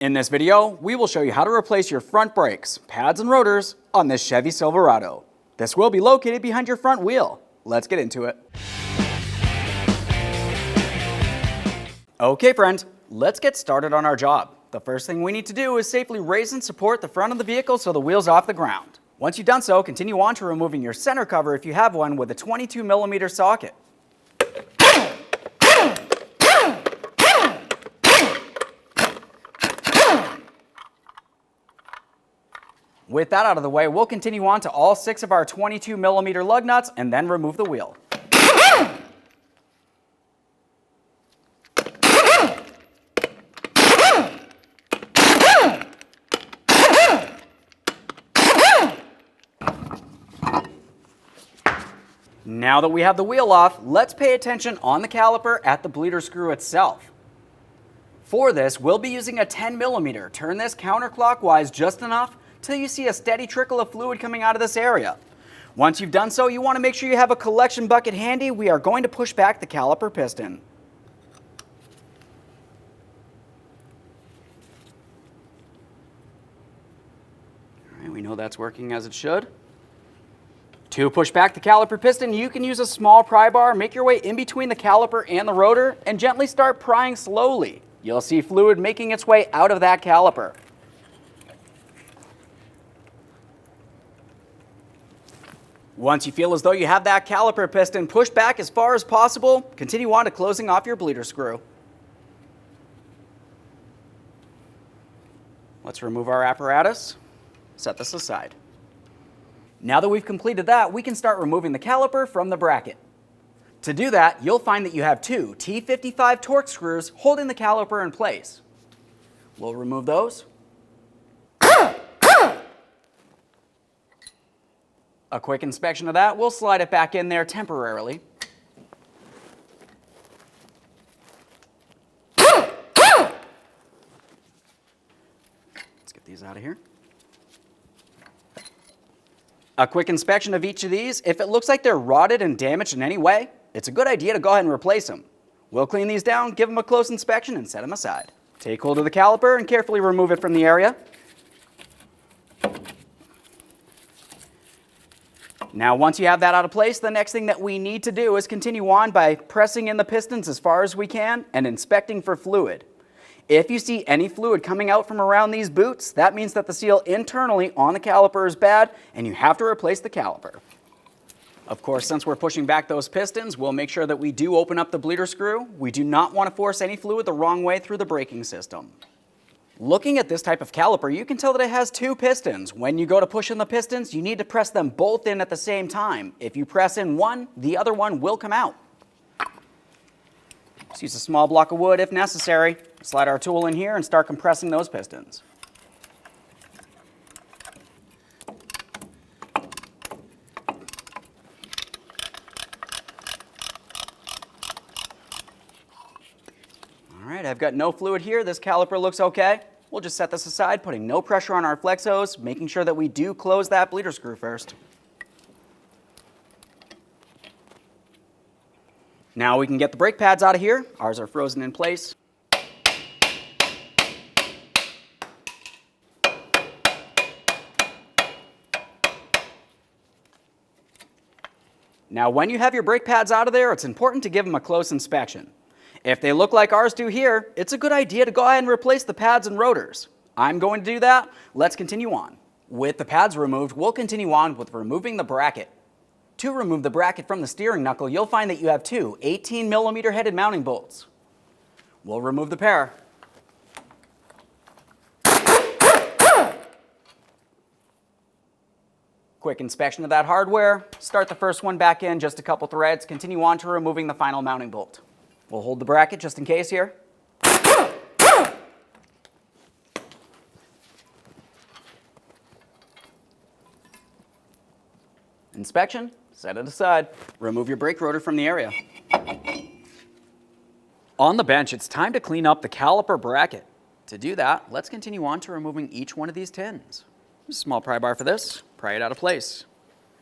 In this video, we will show you how to replace your front brakes, pads, and rotors on this Chevy Silverado. This will be located behind your front wheel. Let's get into it. Okay friend, let's get started on our job. The first thing we need to do is safely raise and support the front of the vehicle so the wheel's off the ground. Once you've done so, continue on to removing your center cover if you have one with a 22mm socket. With that out of the way, we'll continue on to all 6 of our 22mm lug nuts and then remove the wheel. Now that we have the wheel off, let's pay attention on the caliper at the bleeder screw itself. For this, we'll be using a 10mm. Turn this counterclockwise just enough till you see a steady trickle of fluid coming out of this area. Once you've done so, you want to make sure you have a collection bucket handy. We are going to push back the caliper piston. All right, we know that's working as it should. To push back the caliper piston, you can use a small pry bar. Make your way in between the caliper and the rotor and gently start prying slowly. You'll see fluid making its way out of that caliper. Once you feel as though you have that caliper piston pushed back as far as possible, continue on to closing off your bleeder screw. Let's remove our apparatus. Set this aside. Now that we've completed that, we can start removing the caliper from the bracket. To do that, you'll find that you have 2 T55 torque screws holding the caliper in place. We'll remove those. A quick inspection of that, we'll slide it back in there temporarily. Let's get these out of here. A quick inspection of each of these. If it looks like they're rotted and damaged in any way, it's a good idea to go ahead and replace them. We'll clean these down, give them a close inspection, and set them aside. Take hold of the caliper and carefully remove it from the area. Now, once you have that out of place, the next thing that we need to do is continue on by pressing in the pistons as far as we can and inspecting for fluid. If you see any fluid coming out from around these boots, that means that the seal internally on the caliper is bad and you have to replace the caliper. Of course, since we're pushing back those pistons, we'll make sure that we do open up the bleeder screw. We do not want to force any fluid the wrong way through the braking system. Looking at this type of caliper, you can tell that it has 2 pistons. When you go to push in the pistons, you need to press them both in at the same time. If you press in one, the other one will come out. Just use a small block of wood if necessary. Slide our tool in here and start compressing those pistons. All right, I've got no fluid here. This caliper looks okay. We'll just set this aside, putting no pressure on our flex hose, making sure that we do close that bleeder screw first. Now we can get the brake pads out of here. Ours are frozen in place. Now when you have your brake pads out of there, it's important to give them a close inspection. If they look like ours do here, it's a good idea to go ahead and replace the pads and rotors. I'm going to do that. Let's continue on. With the pads removed, we'll continue on with removing the bracket. To remove the bracket from the steering knuckle, you'll find that you have 2 18mm headed mounting bolts. We'll remove the pair. Quick inspection of that hardware. Start the first one back in, just a couple threads. Continue on to removing the final mounting bolt. We'll hold the bracket just in case here. Inspection, set it aside. Remove your brake rotor from the area. On the bench, it's time to clean up the caliper bracket. To do that, let's continue on to removing each one of these tins. A small pry bar for this, pry it out of place.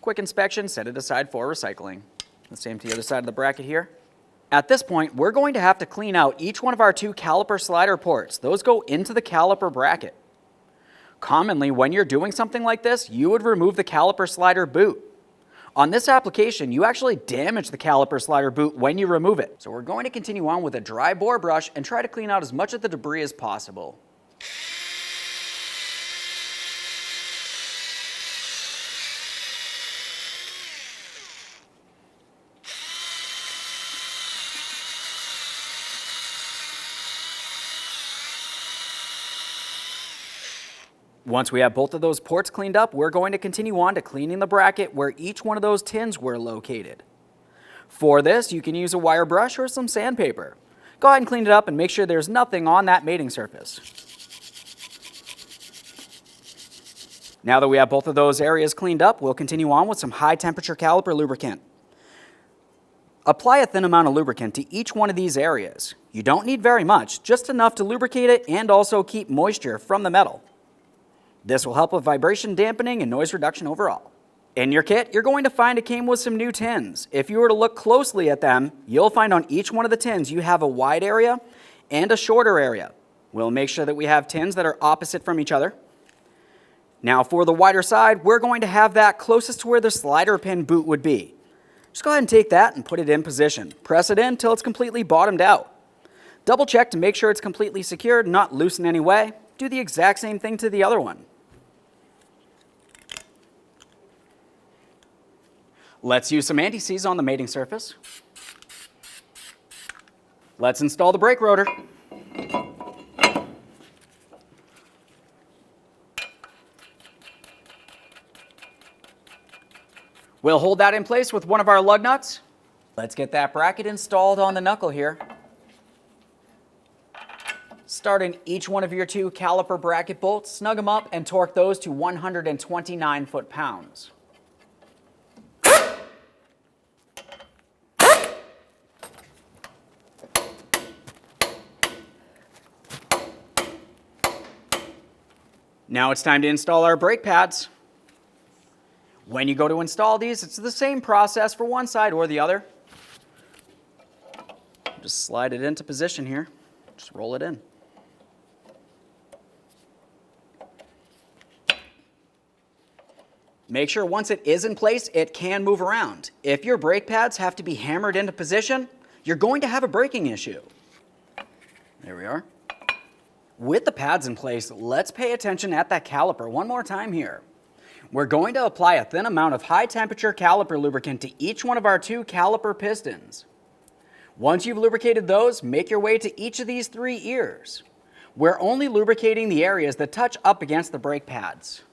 Quick inspection, set it aside for recycling. The same to the other side of the bracket here. At this point, we're going to have to clean out each one of our 2 caliper slider ports. Those go into the caliper bracket. Commonly, when you're doing something like this, you would remove the caliper slider boot. On this application, you actually damage the caliper slider boot when you remove it. So we're going to continue on with a dry bore brush and try to clean out as much of the debris as possible. Once we have both of those ports cleaned up, we're going to continue on to cleaning the bracket where each one of those tins were located. For this, you can use a wire brush or some sandpaper. Go ahead and clean it up and make sure there's nothing on that mating surface. Now that we have both of those areas cleaned up, we'll continue on with some high temperature caliper lubricant. Apply a thin amount of lubricant to each one of these areas. You don't need very much, just enough to lubricate it and also keep moisture from the metal. This will help with vibration dampening and noise reduction overall. In your kit, you're going to find it came with some new tins. If you were to look closely at them, you'll find on each one of the tins you have a wide area and a shorter area. We'll make sure that we have tins that are opposite from each other. Now for the wider side, we're going to have that closest to where the slider pin boot would be. Just go ahead and take that and put it in position. Press it in until it's completely bottomed out. Double check to make sure it's completely secured, not loose in any way. Do the exact same thing to the other one. Let's use some anti-seize on the mating surface. Let's install the brake rotor. We'll hold that in place with one of our lug nuts. Let's get that bracket installed on the knuckle here. Start in each one of your 2 caliper bracket bolts, snug them up, and torque those to 129 foot-pounds. Now it's time to install our brake pads. When you go to install these, it's the same process for one side or the other. Just slide it into position here. Just roll it in. Make sure once it is in place, it can move around. If your brake pads have to be hammered into position, you're going to have a braking issue. There we are. With the pads in place, let's pay attention at that caliper one more time here. We're going to apply a thin amount of high temperature caliper lubricant to each one of our 2 caliper pistons. Once you've lubricated those, make your way to each of these 3 ears. We're only lubricating the areas that touch up against the brake pads.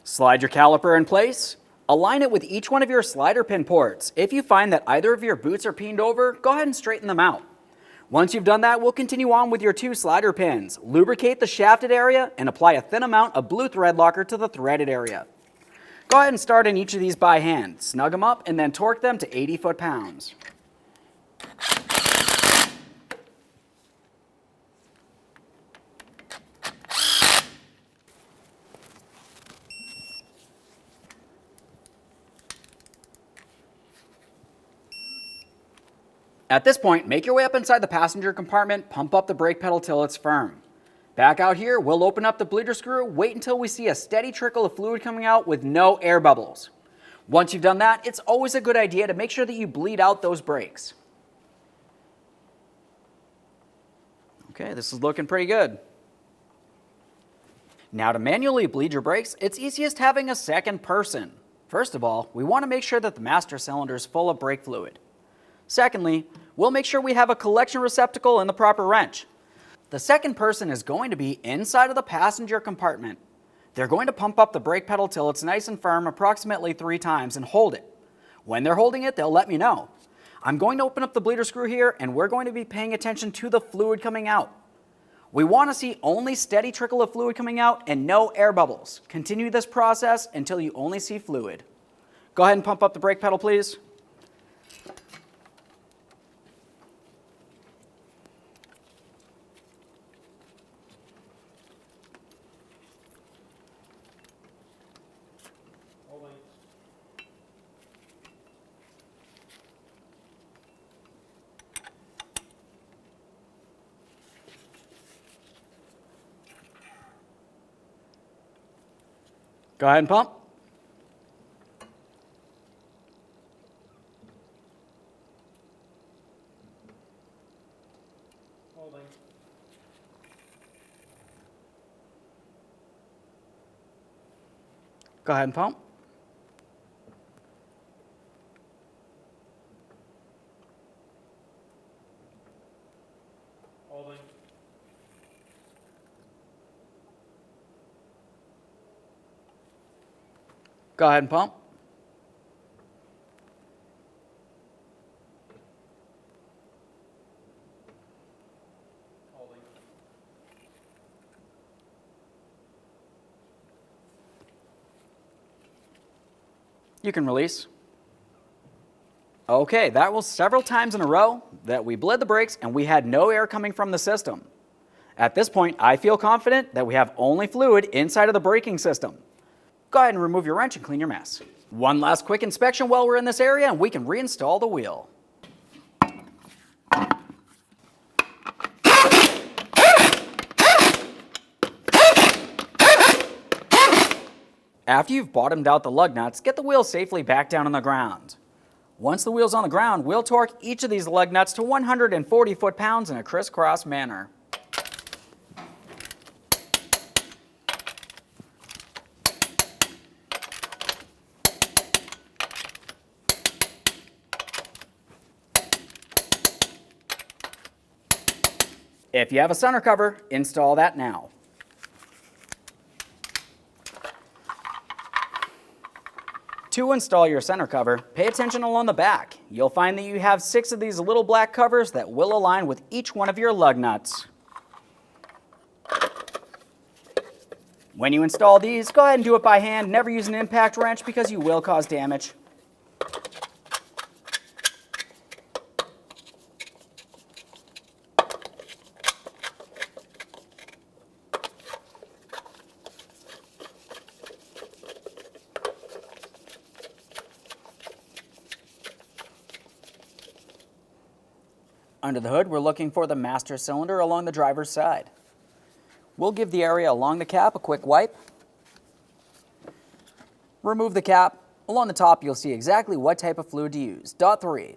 Slide your caliper in place. Align it with each one of your slider pin ports. If you find that either of your boots are peened over, go ahead and straighten them out. Once you've done that, we'll continue on with your 2 slider pins. Lubricate the shafted area and apply a thin amount of blue thread locker to the threaded area. Go ahead and start in each of these by hand. Snug them up and then torque them to 80 foot-pounds. At this point, make your way up inside the passenger compartment, pump up the brake pedal till it's firm. Back out here, we'll open up the bleeder screw, wait until we see a steady trickle of fluid coming out with no air bubbles. Once you've done that, it's always a good idea to make sure that you bleed out those brakes. Okay, this is looking pretty good. Now to manually bleed your brakes, it's easiest having a second person. First of all, we want to make sure that the master cylinder is full of brake fluid. Secondly, we'll make sure we have a collection receptacle and the proper wrench. The second person is going to be inside of the passenger compartment. They're going to pump up the brake pedal till it's nice and firm approximately 3 times and hold it. When they're holding it, they'll let me know. I'm going to open up the bleeder screw here and we're going to be paying attention to the fluid coming out. We want to see only steady trickle of fluid coming out and no air bubbles. Continue this process until you only see fluid. Go ahead and pump up the brake pedal, please. Go ahead and pump. Holding. Go ahead and pump. Holding. Go ahead and pump. Holding. You can release. Okay, that was several times in a row that we bled the brakes and we had no air coming from the system. At this point, I feel confident that we have only fluid inside of the braking system. Go ahead and remove your wrench and clean your mess. One last quick inspection while we're in this area and we can reinstall the wheel. After you've bottomed out the lug nuts, get the wheel safely back down on the ground. Once the wheel's on the ground, we'll torque each of these lug nuts to 140 foot-pounds in a crisscross manner. If you have a center cover, install that now. To install your center cover, pay attention along the back. You'll find that you have 6 of these little black covers that will align with each one of your lug nuts. When you install these, go ahead and do it by hand. Never use an impact wrench because you will cause damage. Under the hood, we're looking for the master cylinder along the driver's side. We'll give the area along the cap a quick wipe. Remove the cap. Along the top, you'll see exactly what type of fluid to use. Dot 3.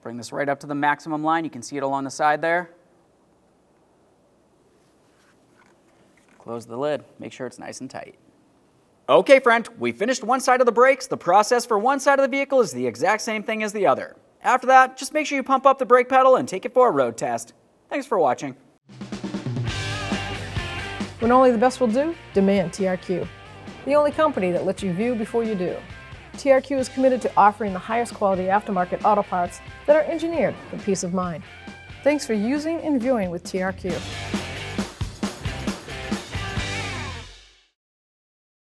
Bring this right up to the maximum line. You can see it along the side there. Close the lid. Make sure it's nice and tight. Okay, friend, we finished one side of the brakes. The process for one side of the vehicle is the exact same thing as the other. After that, just make sure you pump up the brake pedal and take it for a road test. Thanks for watching. When only the best will do, demand TRQ. The only company that lets you view before you do. TRQ is committed to offering the highest quality aftermarket auto parts that are engineered for peace of mind. Thanks for using and viewing with TRQ.